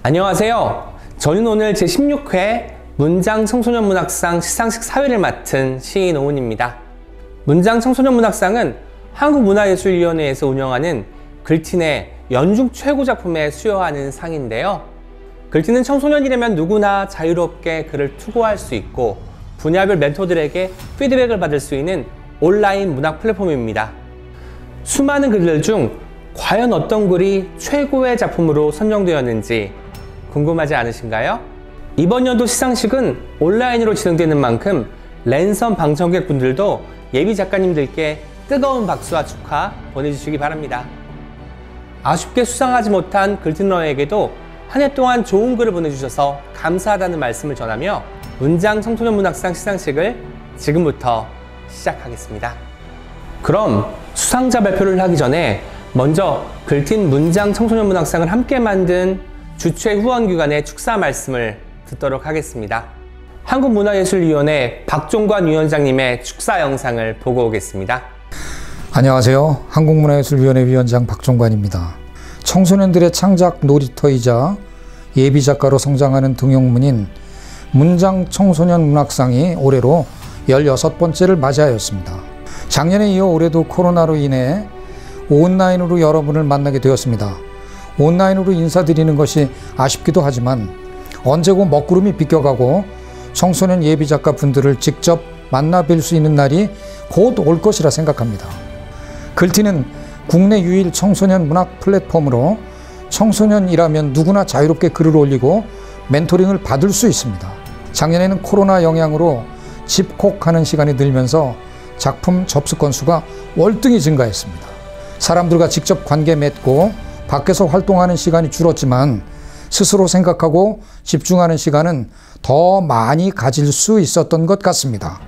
안녕하세요. 저는 오늘 제16회 문장 청소년 문학상 시상식 사회를 맡은 시인 오은입니다. 문장 청소년 문학상은 한국문화예술위원회에서 운영하는 글틴의 연중 최고 작품에 수여하는 상인데요. 글틴은 청소년이라면 누구나 자유롭게 글을 투고할 수 있고 분야별 멘토들에게 피드백을 받을 수 있는 온라인 문학 플랫폼입니다. 수많은 글들 중 과연 어떤 글이 최고의 작품으로 선정되었는지 궁금하지 않으신가요? 이번 연도 시상식은 온라인으로 진행되는 만큼 랜선 방청객 분들도 예비 작가님들께 뜨거운 박수와 축하 보내주시기 바랍니다. 아쉽게 수상하지 못한 글틴러에게도 한 해 동안 좋은 글을 보내주셔서 감사하다는 말씀을 전하며 문장 청소년 문학상 시상식을 지금부터 시작하겠습니다. 그럼 수상자 발표를 하기 전에 먼저 글틴 문장 청소년 문학상을 함께 만든 주최 후원기관의 축사 말씀을 듣도록 하겠습니다. 한국문화예술위원회 박종관 위원장님의 축사 영상을 보고 오겠습니다. 안녕하세요. 한국문화예술위원회 위원장 박종관입니다. 청소년들의 창작 놀이터이자 예비작가로 성장하는 등용문인 문장 청소년 문학상이 올해로 16번째를 맞이하였습니다. 작년에 이어 올해도 코로나로 인해 온라인으로 여러분을 만나게 되었습니다. 온라인으로 인사드리는 것이 아쉽기도 하지만 언제고 먹구름이 비껴가고 청소년 예비작가 분들을 직접 만나 뵐 수 있는 날이 곧 올 것이라 생각합니다. 글틴은 국내 유일 청소년 문학 플랫폼으로 청소년이라면 누구나 자유롭게 글을 올리고 멘토링을 받을 수 있습니다. 작년에는 코로나 영향으로 집콕하는 시간이 늘면서 작품 접수 건수가 월등히 증가했습니다. 사람들과 직접 관계 맺고 밖에서 활동하는 시간이 줄었지만 스스로 생각하고 집중하는 시간은 더 많이 가질 수 있었던 것 같습니다.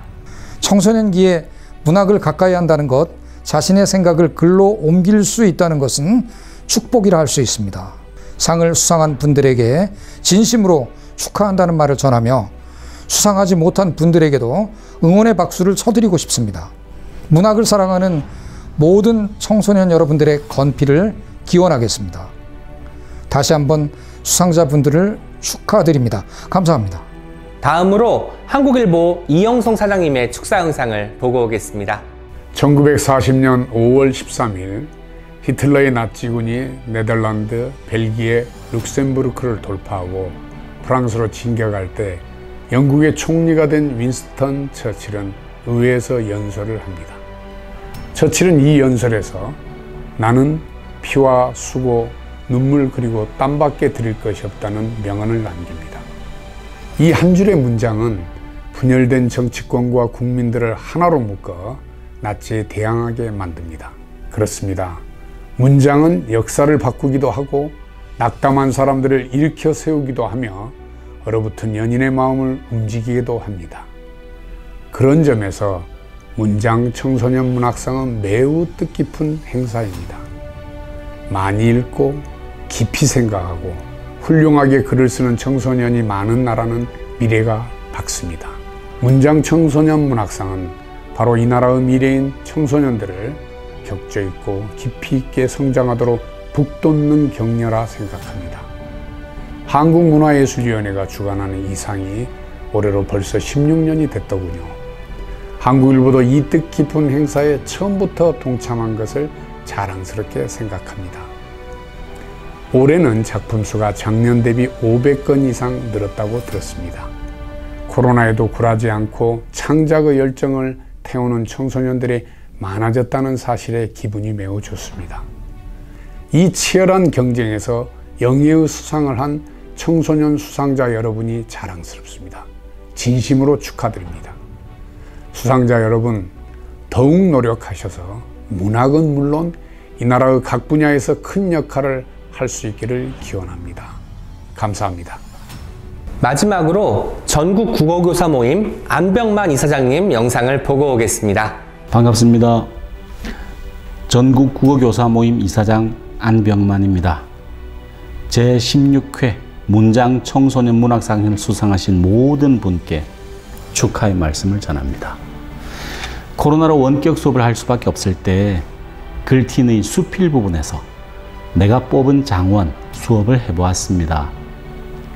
청소년기에 문학을 가까이 한다는 것, 자신의 생각을 글로 옮길 수 있다는 것은 축복이라 할 수 있습니다. 상을 수상한 분들에게 진심으로 축하한다는 말을 전하며 수상하지 못한 분들에게도 응원의 박수를 쳐드리고 싶습니다. 문학을 사랑하는 모든 청소년 여러분들의 건피를 기원하겠습니다. 다시 한번 수상자분들을 축하드립니다. 감사합니다. 다음으로 한국일보 이영성 사장님의 축사 영상을 보고 오겠습니다. 1940년 5월 13일 히틀러의 나치군이 네덜란드, 벨기에, 룩셈부르크를 돌파하고 프랑스로 진격할 때 영국의 총리가 된 윈스턴 처칠은 의회에서 연설을 합니다. 처칠은 이 연설에서 나는 피와 수고, 눈물 그리고 땀밖에 드릴 것이 없다는 명언을 남깁니다. 이 한 줄의 문장은 분열된 정치권과 국민들을 하나로 묶어 나치에 대항하게 만듭니다. 그렇습니다. 문장은 역사를 바꾸기도 하고 낙담한 사람들을 일으켜 세우기도 하며 얼어붙은 연인의 마음을 움직이기도 합니다. 그런 점에서 문장 청소년 문학상은 매우 뜻깊은 행사입니다. 많이 읽고 깊이 생각하고 훌륭하게 글을 쓰는 청소년이 많은 나라는 미래가 밝습니다. 문장 청소년 문학상은 바로 이 나라의 미래인 청소년들을 격조 있고 깊이 있게 성장하도록 북돋는 격려라 생각합니다. 한국문화예술위원회가 주관하는 이 상이 올해로 벌써 16년이 됐더군요. 한국일보도 이 뜻깊은 행사에 처음부터 동참한 것을 자랑스럽게 생각합니다. 올해는 작품 수가 작년 대비 500건 이상 늘었다고 들었습니다. 코로나에도 굴하지 않고 창작의 열정을 태우는 청소년들이 많아졌다는 사실에 기분이 매우 좋습니다. 이 치열한 경쟁에서 영예의 수상을 한 청소년 수상자 여러분이 자랑스럽습니다. 진심으로 축하드립니다. 수상자 여러분, 더욱 노력하셔서 문학은 물론 이 나라의 각 분야에서 큰 역할을 할 수 있기를 기원합니다. 감사합니다. 마지막으로 전국 국어교사 모임 안병만 이사장님 영상을 보고 오겠습니다. 반갑습니다. 전국 국어교사 모임 이사장 안병만입니다. 제16회 문장 청소년 문학상을 수상하신 모든 분께 축하의 말씀을 전합니다. 코로나로 원격 수업을 할 수밖에 없을 때 글틴의 수필 부분에서 내가 뽑은 장원 수업을 해보았습니다.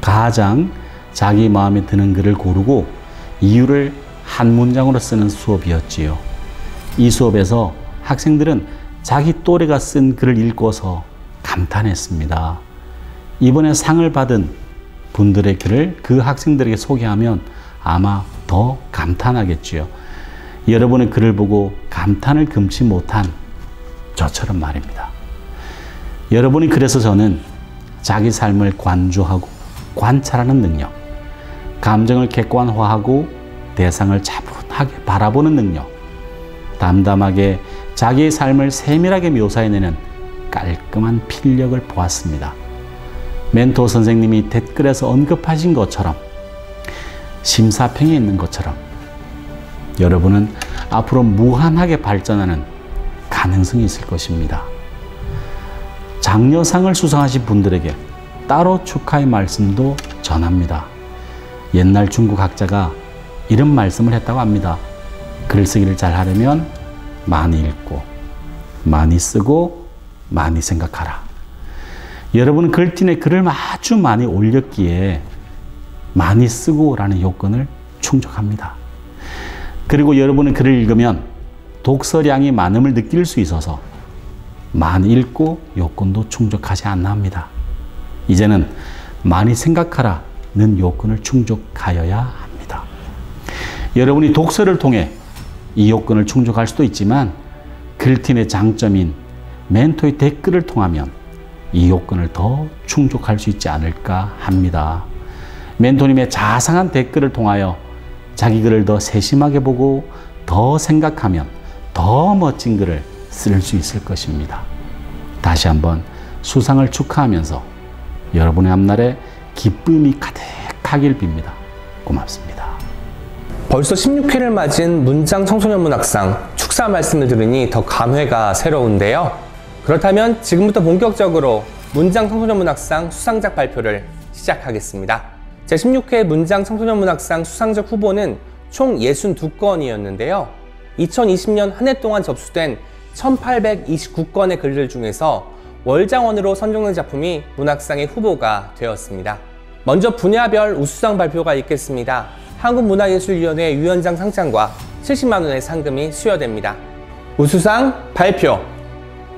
가장 자기 마음에 드는 글을 고르고 이유를 한 문장으로 쓰는 수업이었지요. 이 수업에서 학생들은 자기 또래가 쓴 글을 읽고서 감탄했습니다. 이번에 상을 받은 분들의 글을 그 학생들에게 소개하면 아마 더 감탄하겠지요. 여러분의 글을 보고 감탄을 금치 못한 저처럼 말입니다. 여러분이 그래서 저는 자기 삶을 관조하고 관찰하는 능력, 감정을 객관화하고 대상을 차분하게 바라보는 능력, 담담하게 자기의 삶을 세밀하게 묘사해내는 깔끔한 필력을 보았습니다. 멘토 선생님이 댓글에서 언급하신 것처럼, 심사평에 있는 것처럼 여러분은 앞으로 무한하게 발전하는 가능성이 있을 것입니다. 장려상을 수상하신 분들에게 따로 축하의 말씀도 전합니다. 옛날 중국 학자가 이런 말씀을 했다고 합니다. 글쓰기를 잘 하려면 많이 읽고, 많이 쓰고, 많이 생각하라. 여러분은 글틴에 글을 아주 많이 올렸기에 많이 쓰고 라는 요건을 충족합니다. 그리고 여러분은 글을 읽으면 독서량이 많음을 느낄 수 있어서 많이 읽고 요건도 충족하지 않나 합니다. 이제는 많이 생각하라는 요건을 충족하여야 합니다. 여러분이 독서를 통해 이 요건을 충족할 수도 있지만 글틴의 장점인 멘토의 댓글을 통하면 이 요건을 더 충족할 수 있지 않을까 합니다. 멘토님의 자상한 댓글을 통하여 자기 글을 더 세심하게 보고 더 생각하면 더 멋진 글을 쓸 수 있을 것입니다. 다시 한번 수상을 축하하면서 여러분의 앞날에 기쁨이 가득하길 빕니다. 고맙습니다. 벌써 16회를 맞은 문장 청소년 문학상 축사 말씀을 들으니 더 감회가 새로운데요. 그렇다면 지금부터 본격적으로 문장 청소년 문학상 수상작 발표를 시작하겠습니다. 제16회 문장 청소년 문학상 수상작 후보는 총 62건이었는데요. 2020년 한 해 동안 접수된 1829건의 글들 중에서 월장원으로 선정된 작품이 문학상의 후보가 되었습니다. 먼저 분야별 우수상 발표가 있겠습니다. 한국문화예술위원회 위원장 상장과 70만 원의 상금이 수여됩니다. 우수상 발표!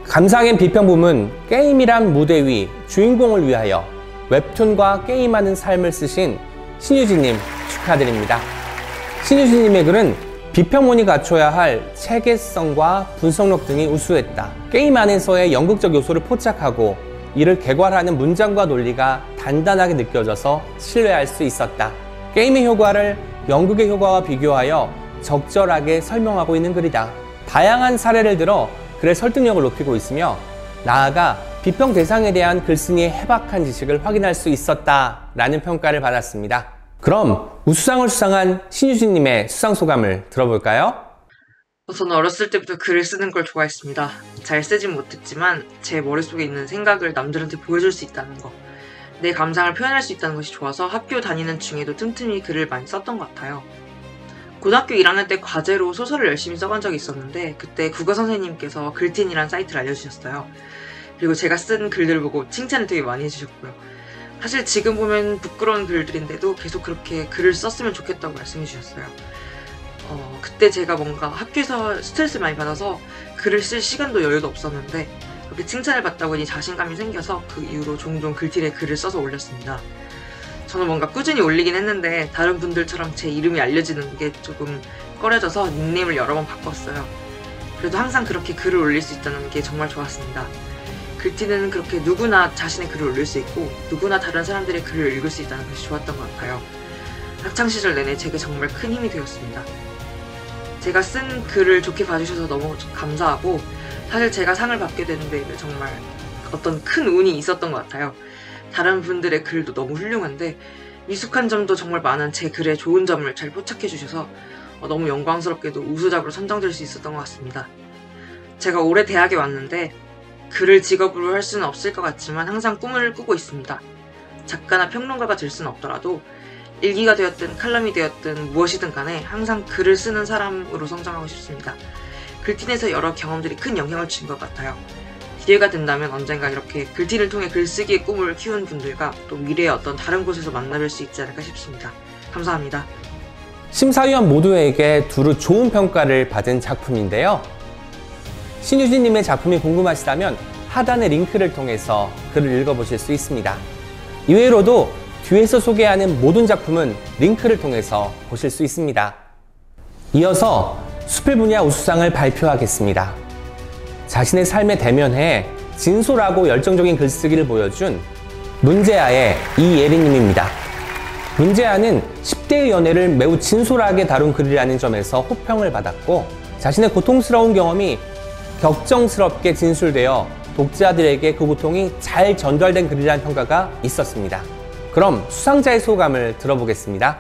감상앤 비평 부문 게임이란 무대 위 주인공을 위하여 웹툰과 게임하는 삶을 쓰신 신유진님 축하드립니다. 신유진님의 글은 비평문이 갖춰야 할 체계성과 분석력 등이 우수했다. 게임 안에서의 연극적 요소를 포착하고 이를 개괄하는 문장과 논리가 단단하게 느껴져서 신뢰할 수 있었다. 게임의 효과를 연극의 효과와 비교하여 적절하게 설명하고 있는 글이다. 다양한 사례를 들어 글의 설득력을 높이고 있으며 나아가 비평 대상에 대한 글쓴이의 해박한 지식을 확인할 수 있었다 라는 평가를 받았습니다. 그럼 우수상을 수상한 신유진님의 수상 소감을 들어볼까요? 저는 어렸을 때부터 글을 쓰는 걸 좋아했습니다. 잘 쓰진 못했지만 제 머릿속에 있는 생각을 남들한테 보여줄 수 있다는 거, 내 감상을 표현할 수 있다는 것이 좋아서 학교 다니는 중에도 틈틈이 글을 많이 썼던 것 같아요. 고등학교 1학년 때 과제로 소설을 열심히 써본 적이 있었는데 그때 국어 선생님께서 글틴이란 사이트를 알려주셨어요. 그리고 제가 쓴 글들을 보고 칭찬을 되게 많이 해주셨고요. 사실 지금 보면 부끄러운 글들인데도 계속 그렇게 글을 썼으면 좋겠다고 말씀해 주셨어요. 그때 제가 뭔가 학교에서 스트레스를 많이 받아서 글을 쓸 시간도 여유도 없었는데 그렇게 칭찬을 받다 보니 자신감이 생겨서 그 이후로 종종 글틴에 글을 써서 올렸습니다. 저는 뭔가 꾸준히 올리긴 했는데 다른 분들처럼 제 이름이 알려지는 게 조금 꺼려져서 닉네임을 여러 번 바꿨어요. 그래도 항상 그렇게 글을 올릴 수 있다는 게 정말 좋았습니다. 글틴은 그렇게 누구나 자신의 글을 올릴 수 있고 누구나 다른 사람들의 글을 읽을 수 있다는 것이 좋았던 것 같아요. 학창시절 내내 제게 정말 큰 힘이 되었습니다. 제가 쓴 글을 좋게 봐주셔서 너무 감사하고 사실 제가 상을 받게 되는 데에는 정말 어떤 큰 운이 있었던 것 같아요. 다른 분들의 글도 너무 훌륭한데 미숙한 점도 정말 많은 제 글의 좋은 점을 잘 포착해 주셔서 너무 영광스럽게도 우수작으로 선정될 수 있었던 것 같습니다. 제가 올해 대학에 왔는데 글을 직업으로 할 수는 없을 것 같지만 항상 꿈을 꾸고 있습니다. 작가나 평론가가 될 수는 없더라도 일기가 되었든 칼럼이 되었든 무엇이든 간에 항상 글을 쓰는 사람으로 성장하고 싶습니다. 글틴에서 여러 경험들이 큰 영향을 준 것 같아요. 기회가 된다면 언젠가 이렇게 글틴을 통해 글쓰기의 꿈을 키운 분들과 또 미래의 어떤 다른 곳에서 만나뵐 수 있지 않을까 싶습니다. 감사합니다. 심사위원 모두에게 두루 좋은 평가를 받은 작품인데요. 신유진님의 작품이 궁금하시다면 하단의 링크를 통해서 글을 읽어보실 수 있습니다. 이외로도 뒤에서 소개하는 모든 작품은 링크를 통해서 보실 수 있습니다. 이어서 수필 분야 우수상을 발표하겠습니다. 자신의 삶에 대면해 진솔하고 열정적인 글쓰기를 보여준 문제아의 이예린님입니다. 문제아는 10대의 연애를 매우 진솔하게 다룬 글이라는 점에서 호평을 받았고, 자신의 고통스러운 경험이 격정스럽게 진술되어 독자들에게 그 고통이 잘 전달된 글이라는 평가가 있었습니다. 그럼 수상자의 소감을 들어보겠습니다.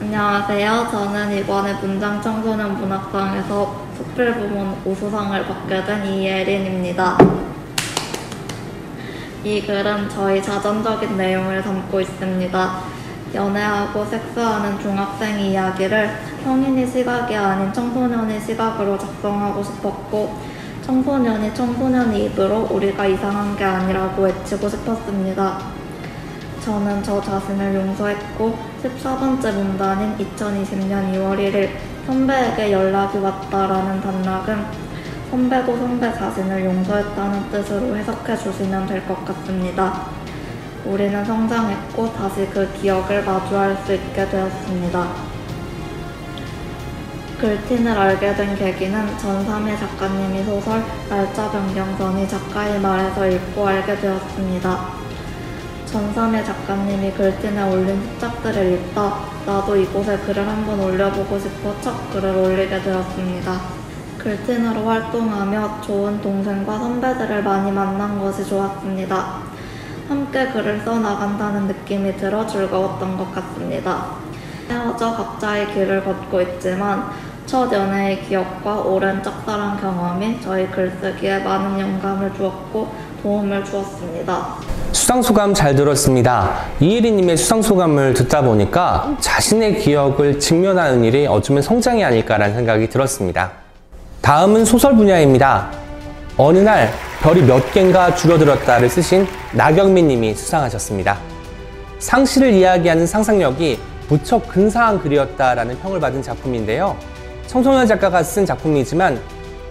안녕하세요. 저는 이번에 문장 청소년 문학상에서 수필 부문 우수상을 받게 된 이예린입니다. 이 글은 저희 자전적인 내용을 담고 있습니다. 연애하고 섹스하는 중학생 이야기를 성인의 시각이 아닌 청소년의 시각으로 작성하고 싶었고, 청소년이 청소년의 입으로 우리가 이상한 게 아니라고 외치고 싶었습니다. 저는 저 자신을 용서했고 14번째 문단인 2020년 2월 1일 선배에게 연락이 왔다라는 단락은 선배도 선배 자신을 용서했다는 뜻으로 해석해 주시면 될 것 같습니다. 우리는 성장했고 다시 그 기억을 마주할 수 있게 되었습니다. 글틴을 알게 된 계기는 전삼의 작가님이 소설 날짜 변경선이 작가의 말에서 읽고 알게 되었습니다. 전삼의 작가님이 글틴에 올린 습작들을 읽다 나도 이곳에 글을 한번 올려보고 싶어 첫 글을 올리게 되었습니다. 글틴으로 활동하며 좋은 동생과 선배들을 많이 만난 것이 좋았습니다. 함께 글을 써나간다는 느낌이 들어 즐거웠던 것 같습니다. 헤어져 각자의 길을 걷고 있지만 첫 연애의 기억과 오랜 짝사랑 경험이 저희 글쓰기에 많은 영감을 주었고 도움을 주었습니다. 수상소감 잘 들었습니다. 이예린님의 수상소감을 듣다 보니까 자신의 기억을 직면하는 일이 어쩌면 성장이 아닐까라는 생각이 들었습니다. 다음은 소설 분야입니다. 어느 날 별이 몇 개인가 줄어들었다를 쓰신 나경민 님이 수상하셨습니다. 상실을 이야기하는 상상력이 무척 근사한 글이었다라는 평을 받은 작품인데요. 청소년 작가가 쓴 작품이지만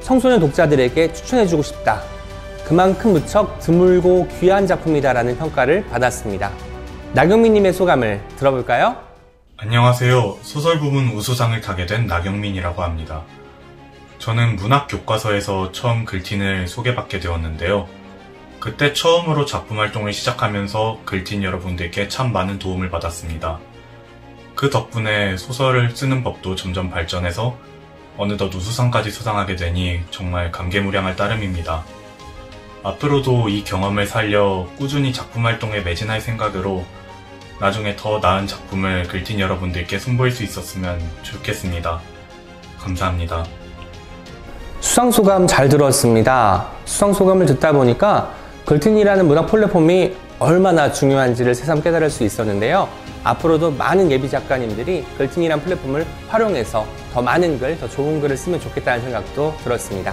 청소년 독자들에게 추천해주고 싶다. 그만큼 무척 드물고 귀한 작품이다라는 평가를 받았습니다. 나경민님의 소감을 들어볼까요? 안녕하세요. 소설 부문 우수상을 타게 된 나경민이라고 합니다. 저는 문학 교과서에서 처음 글틴을 소개받게 되었는데요. 그때 처음으로 작품 활동을 시작하면서 글틴 여러분들께 참 많은 도움을 받았습니다. 그 덕분에 소설을 쓰는 법도 점점 발전해서 어느덧 우수상까지 수상하게 되니 정말 감개무량할 따름입니다. 앞으로도 이 경험을 살려 꾸준히 작품 활동에 매진할 생각으로 나중에 더 나은 작품을 글틴 여러분들께 선보일 수 있었으면 좋겠습니다. 감사합니다. 수상소감 잘 들었습니다. 수상소감을 듣다 보니까 글틴이라는 문학 플랫폼이 얼마나 중요한지를 새삼 깨달을 수 있었는데요. 앞으로도 많은 예비 작가님들이 글틴이라는 플랫폼을 활용해서 더 많은 글, 더 좋은 글을 쓰면 좋겠다는 생각도 들었습니다.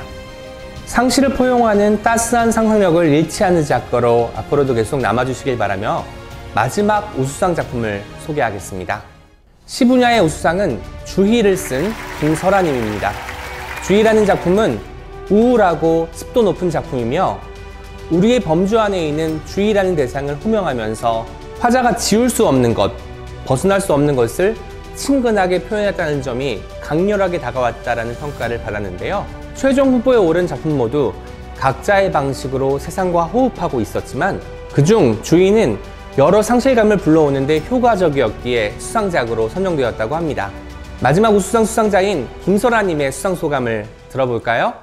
상실을 포용하는 따스한 상상력을 잃지 않는 작가로 앞으로도 계속 남아주시길 바라며 마지막 우수상 작품을 소개하겠습니다. 시 분야의 우수상은 주희를 쓴 김설아님입니다. 주희라는 작품은 우울하고 습도 높은 작품이며 우리의 범주 안에 있는 주의라는 대상을 호명하면서 화자가 지울 수 없는 것, 벗어날 수 없는 것을 친근하게 표현했다는 점이 강렬하게 다가왔다는 평가를 받았는데요. 최종 후보에 오른 작품 모두 각자의 방식으로 세상과 호흡하고 있었지만 그중 주의는 여러 상실감을 불러오는데 효과적이었기에 수상작으로 선정되었다고 합니다. 마지막 우수상 수상자인 김설아님의 수상소감을 들어볼까요?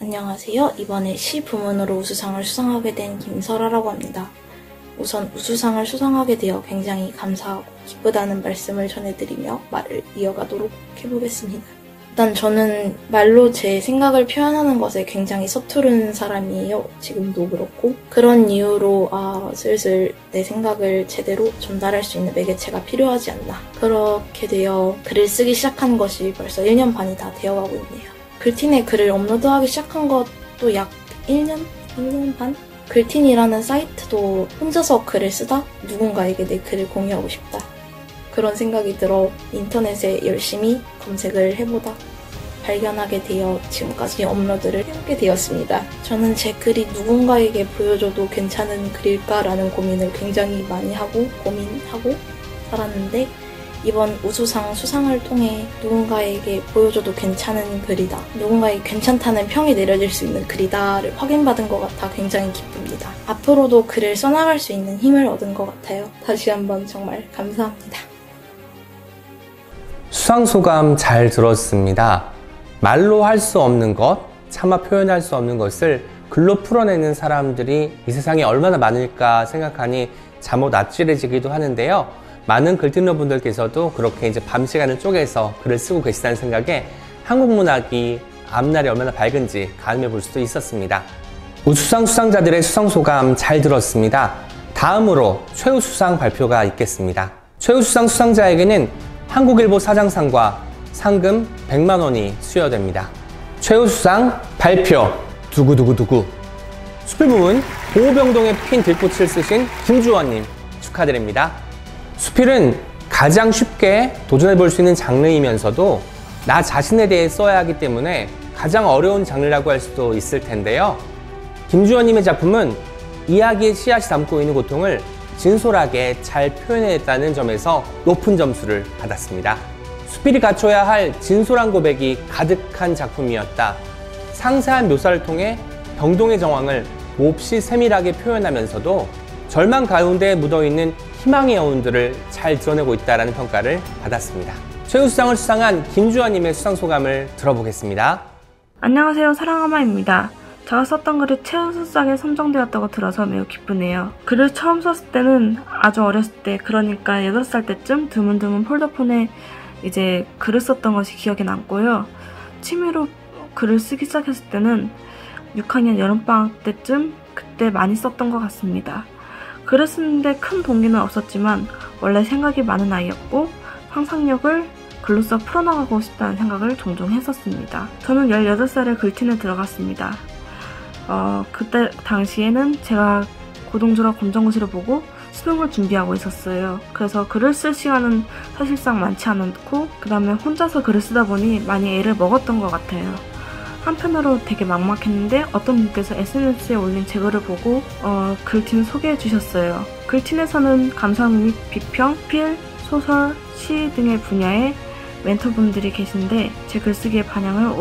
안녕하세요. 이번에 시 부문으로 우수상을 수상하게 된 김설아라고 합니다. 우선 우수상을 수상하게 되어 굉장히 감사하고 기쁘다는 말씀을 전해드리며 말을 이어가도록 해보겠습니다. 일단 저는 말로 제 생각을 표현하는 것에 굉장히 서투른 사람이에요. 지금도 그렇고. 그런 이유로 슬슬 내 생각을 제대로 전달할 수 있는 매개체가 필요하지 않나. 그렇게 되어 글을 쓰기 시작한 것이 벌써 1년 반이 다 되어가고 있네요. 글틴에 글을 업로드하기 시작한 것도 약 1년 1년 반? 글틴이라는 사이트도 혼자서 글을 쓰다 누군가에게 내 글을 공유하고 싶다. 그런 생각이 들어 인터넷에 열심히 검색을 해보다 발견하게 되어 지금까지 업로드를 해오게 되었습니다. 저는 제 글이 누군가에게 보여줘도 괜찮은 글일까라는 고민을 굉장히 많이 하고 고민하고 살았는데 이번 우수상 수상을 통해 누군가에게 보여줘도 괜찮은 글이다. 누군가에게 괜찮다는 평이 내려질 수 있는 글이다를 확인받은 것 같아 굉장히 기쁩니다. 앞으로도 글을 써나갈 수 있는 힘을 얻은 것 같아요. 다시 한번 정말 감사합니다. 수상 소감 잘 들었습니다. 말로 할 수 없는 것, 차마 표현할 수 없는 것을 글로 풀어내는 사람들이 이 세상에 얼마나 많을까 생각하니 잠옷 아찔해지기도 하는데요. 많은 글쓰는 분들께서도 그렇게 이제 밤 시간을 쪼개서 글을 쓰고 계시다는 생각에 한국 문학이 앞날이 얼마나 밝은지 가늠해 볼 수도 있었습니다. 우수상 수상자들의 수상 소감 잘 들었습니다. 다음으로 최우수상 발표가 있겠습니다. 최우수상 수상자에게는 한국일보 사장상과 상금 100만 원이 수여됩니다. 최우수상 발표 두구두구두구. 수필부문 보호병동에 핀 들꽃을 쓰신 김주원님 축하드립니다. 수필은 가장 쉽게 도전해 볼 수 있는 장르이면서도 나 자신에 대해 써야 하기 때문에 가장 어려운 장르라고 할 수도 있을 텐데요. 김주원님의 작품은 이야기의 씨앗이 담고 있는 고통을 진솔하게 잘 표현해냈다는 점에서 높은 점수를 받았습니다. 수필이 갖춰야 할 진솔한 고백이 가득한 작품이었다. 상세한 묘사를 통해 병동의 정황을 몹시 세밀하게 표현하면서도 절망 가운데 묻어있는 희망의 여운들을 잘 드러내고 있다는 평가를 받았습니다. 최우수상을 수상한 김주원님의 수상소감을 들어보겠습니다. 안녕하세요, 사랑하마입니다. 제가 썼던 글이 최우수상에 선정되었다고 들어서 매우 기쁘네요. 글을 처음 썼을 때는 아주 어렸을 때, 그러니까 8살 때쯤 드문드문 폴더폰에 이제 글을 썼던 것이 기억에 남고요. 취미로 글을 쓰기 시작했을 때는 6학년 여름방학 때쯤 그때 많이 썼던 것 같습니다. 글을 쓰는데 큰 동기는 없었지만 원래 생각이 많은 아이였고 상상력을 글로써 풀어나가고 싶다는 생각을 종종 했었습니다. 저는 18살에 글틴에 들어갔습니다. 그때 당시에는 제가 고등 졸업 검정고시를 보고 수능을 준비하고 있었어요. 그래서 글을 쓸 시간은 사실상 많지 않았고 그 다음에 혼자서 글을 쓰다 보니 많이 애를 먹었던 것 같아요. 한편으로 되게 막막했는데 어떤 분께서 SNS에 올린 제 글을 보고 글틴을 소개해 주셨어요. 글틴에서는 감상 및 비평, 필, 소설, 시 등의 분야에 멘토분들이 계신데 제 글쓰기의 방향을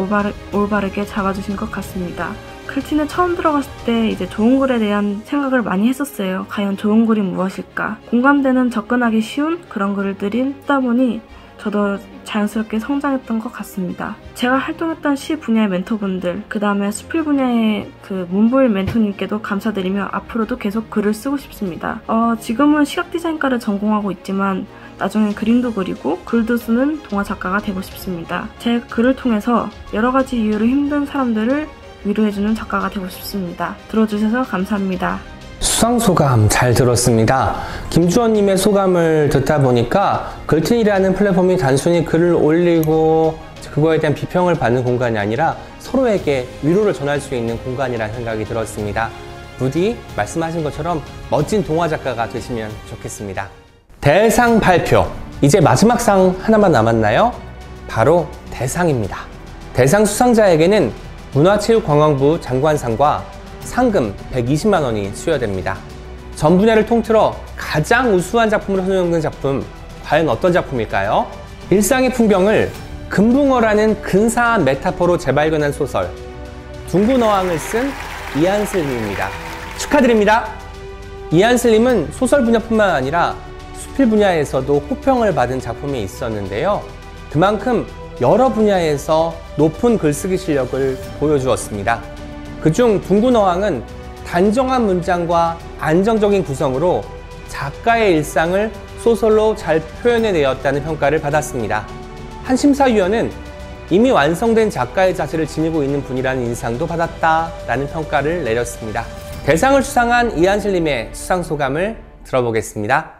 올바르게 잡아주신 것 같습니다. 글틴에 처음 들어갔을 때 이제 좋은 글에 대한 생각을 많이 했었어요. 과연 좋은 글이 무엇일까? 공감되는 접근하기 쉬운 그런 글들을 쓰다 보니 저도 자연스럽게 성장했던 것 같습니다. 제가 활동했던 시 분야의 멘토분들, 그 다음에 수필 분야의 그 문보일 멘토님께도 감사드리며 앞으로도 계속 글을 쓰고 싶습니다. 지금은 시각디자인과를 전공하고 있지만 나중엔 그림도 그리고 글도 쓰는 동화 작가가 되고 싶습니다. 제 글을 통해서 여러 가지 이유로 힘든 사람들을 위로해주는 작가가 되고 싶습니다. 들어주셔서 감사합니다. 수상소감 잘 들었습니다. 김주원님의 소감을 듣다 보니까 글틴이라는 플랫폼이 단순히 글을 올리고 그거에 대한 비평을 받는 공간이 아니라 서로에게 위로를 전할 수 있는 공간이라는 생각이 들었습니다. 부디 말씀하신 것처럼 멋진 동화 작가가 되시면 좋겠습니다. 대상 발표! 이제 마지막 상 하나만 남았나요? 바로 대상입니다. 대상 수상자에게는 문화체육관광부 장관상과 상금 120만 원이 수여됩니다. 전 분야를 통틀어 가장 우수한 작품으로 선정된 작품, 과연 어떤 작품일까요? 일상의 풍경을 금붕어라는 근사한 메타포로 재발견한 소설 둥근어항을 쓴 이한슬님입니다. 축하드립니다. 이한슬님은 소설 분야뿐만 아니라 수필 분야에서도 호평을 받은 작품이 있었는데요. 그만큼 여러 분야에서 높은 글쓰기 실력을 보여주었습니다. 그중 둥근어항은 단정한 문장과 안정적인 구성으로 작가의 일상을 소설로 잘 표현해내었다는 평가를 받았습니다. 한 심사위원은 이미 완성된 작가의 자질을 지니고 있는 분이라는 인상도 받았다라는 평가를 내렸습니다. 대상을 수상한 이한슬님의 수상소감을 들어보겠습니다.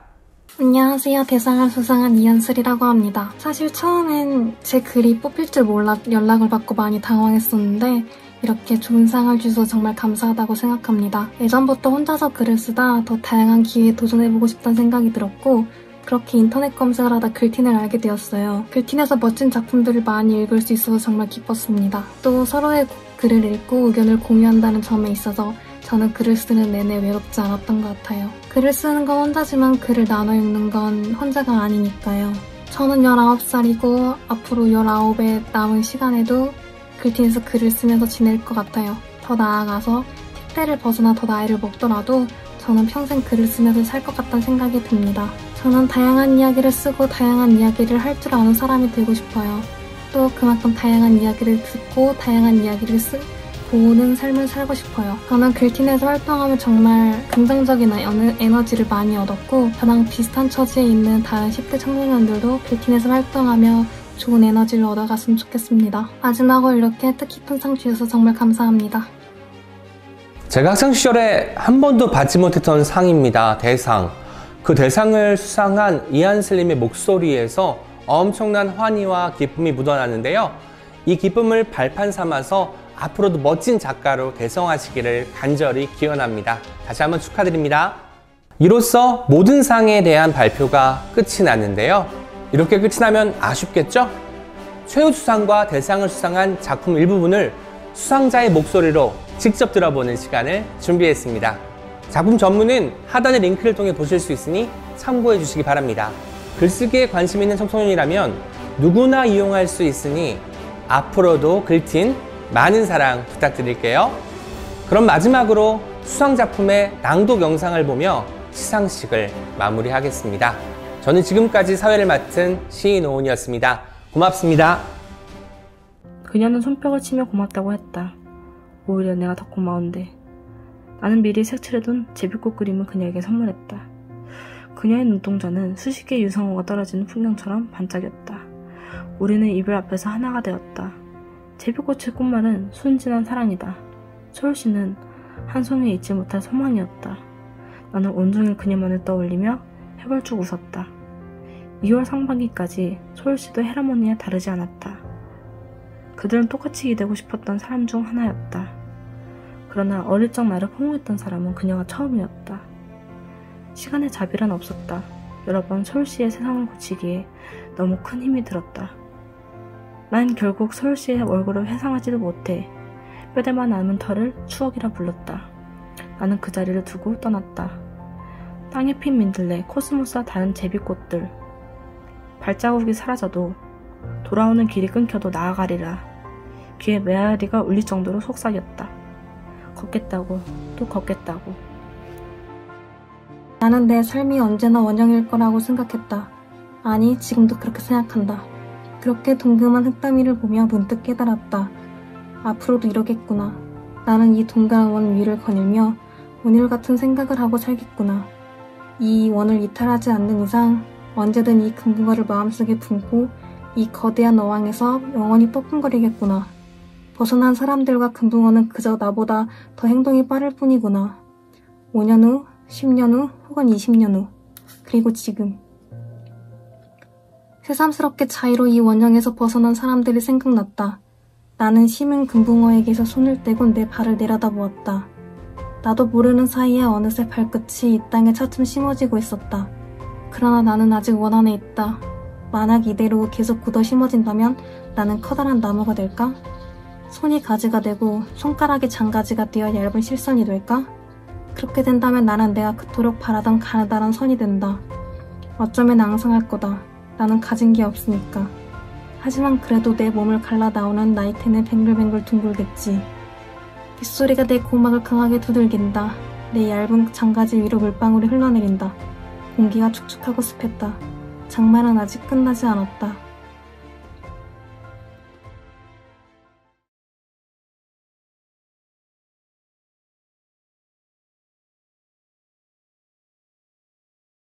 안녕하세요. 대상을 수상한 이한슬이라고 합니다. 사실 처음엔 제 글이 뽑힐 줄 몰라 연락을 받고 많이 당황했었는데 이렇게 좋은 상을 주셔서 정말 감사하다고 생각합니다. 예전부터 혼자서 글을 쓰다 더 다양한 기회에 도전해보고 싶다는 생각이 들었고 그렇게 인터넷 검색을 하다 글틴을 알게 되었어요. 글틴에서 멋진 작품들을 많이 읽을 수 있어서 정말 기뻤습니다. 또 서로의 글을 읽고 의견을 공유한다는 점에 있어서 저는 글을 쓰는 내내 외롭지 않았던 것 같아요. 글을 쓰는 건 혼자지만 글을 나눠 읽는 건 혼자가 아니니까요. 저는 19살이고 앞으로 19에 남은 시간에도 글틴에서 글을 쓰면서 지낼 것 같아요. 더 나아가서 10대를 벗어나 더 나이를 먹더라도 저는 평생 글을 쓰면서 살 것 같다는 생각이 듭니다. 저는 다양한 이야기를 쓰고 다양한 이야기를 할 줄 아는 사람이 되고 싶어요. 또 그만큼 다양한 이야기를 듣고 다양한 이야기를 보는 삶을 살고 싶어요. 저는 글틴에서 활동하면 정말 긍정적인 에너지를 많이 얻었고 저랑 비슷한 처지에 있는 다른 10대 청소년들도 글틴에서 활동하며 좋은 에너지를 얻어갔으면 좋겠습니다. 마지막으로 이렇게 뜻깊은 상 주셔서 정말 감사합니다. 제가 학창시절에 한 번도 받지 못했던 상입니다. 대상. 그 대상을 수상한 이한슬님의 목소리에서 엄청난 환희와 기쁨이 묻어나는데요. 이 기쁨을 발판 삼아서 앞으로도 멋진 작가로 대성하시기를 간절히 기원합니다. 다시 한번 축하드립니다. 이로써 모든 상에 대한 발표가 끝이 났는데요. 이렇게 끝이 나면 아쉽겠죠? 최우수상과 대상을 수상한 작품 일부분을 수상자의 목소리로 직접 들어보는 시간을 준비했습니다. 작품 전문은 하단의 링크를 통해 보실 수 있으니 참고해 주시기 바랍니다. 글쓰기에 관심 있는 청소년이라면 누구나 이용할 수 있으니 앞으로도 글틴 많은 사랑 부탁드릴게요. 그럼 마지막으로 수상작품의 낭독 영상을 보며 시상식을 마무리하겠습니다. 저는 지금까지 사회를 맡은 시인 오은이었습니다. 고맙습니다. 그녀는 손뼉을 치며 고맙다고 했다. 오히려 내가 더 고마운데. 나는 미리 색칠해둔 제비꽃 그림을 그녀에게 선물했다. 그녀의 눈동자는 수십 개의 유성호가 떨어지는 풍경처럼 반짝였다. 우리는 이별 앞에서 하나가 되었다. 제비꽃의 꽃말은 순진한 사랑이다. 소울씨는 한 송이에 잊지 못할 소망이었다. 나는 온종일 그녀만을 떠올리며 해벌쭉 웃었다. 2월 상반기까지 소울씨도 헤라모니와 다르지 않았다. 그들은 똑같이 기대고 싶었던 사람 중 하나였다. 그러나 어릴 적 나를 포옹했던 사람은 그녀가 처음이었다. 시간의 자비란 없었다. 여러 번 소울씨의 세상을 고치기에 너무 큰 힘이 들었다. 난 결국 소울씨의 얼굴을 회상하지도 못해 뼈대만 남은 털을 추억이라 불렀다. 나는 그 자리를 두고 떠났다. 땅에 핀 민들레, 코스모스와 다른 제비꽃들. 발자국이 사라져도 돌아오는 길이 끊겨도 나아가리라. 귀에 메아리가 울릴 정도로 속삭였다. 걷겠다고, 또 걷겠다고. 나는 내 삶이 언제나 원형일 거라고 생각했다. 아니, 지금도 그렇게 생각한다. 그렇게 동그만 흙더미를 보며 문득 깨달았다. 앞으로도 이러겠구나. 나는 이 동그란 원 위를 거닐며 오늘 같은 생각을 하고 살겠구나. 이 원을 이탈하지 않는 이상 언제든 이 금붕어를 마음속에 품고 이 거대한 어항에서 영원히 뻐끔거리겠구나. 벗어난 사람들과 금붕어는 그저 나보다 더 행동이 빠를 뿐이구나. 5년 후, 10년 후, 혹은 20년 후, 그리고 지금. 새삼스럽게 자유로 이 원형에서 벗어난 사람들이 생각났다. 나는 심은 금붕어에게서 손을 떼고 내 발을 내려다보았다. 나도 모르는 사이에 어느새 발끝이 이 땅에 차츰 심어지고 있었다. 그러나 나는 아직 원 안에 있다. 만약 이대로 계속 굳어 심어진다면 나는 커다란 나무가 될까? 손이 가지가 되고 손가락이 장가지가 되어 얇은 실선이 될까? 그렇게 된다면 나는 내가 그토록 바라던 가느다란 선이 된다. 어쩌면 앙상할 거다. 나는 가진 게 없으니까. 하지만 그래도 내 몸을 갈라 나오는 나이테는 뱅글뱅글 둥글겠지. 빗소리가 내 고막을 강하게 두들긴다. 내 얇은 장가지 위로 물방울이 흘러내린다. 공기가 축축하고 습했다. 장마는 아직 끝나지 않았다.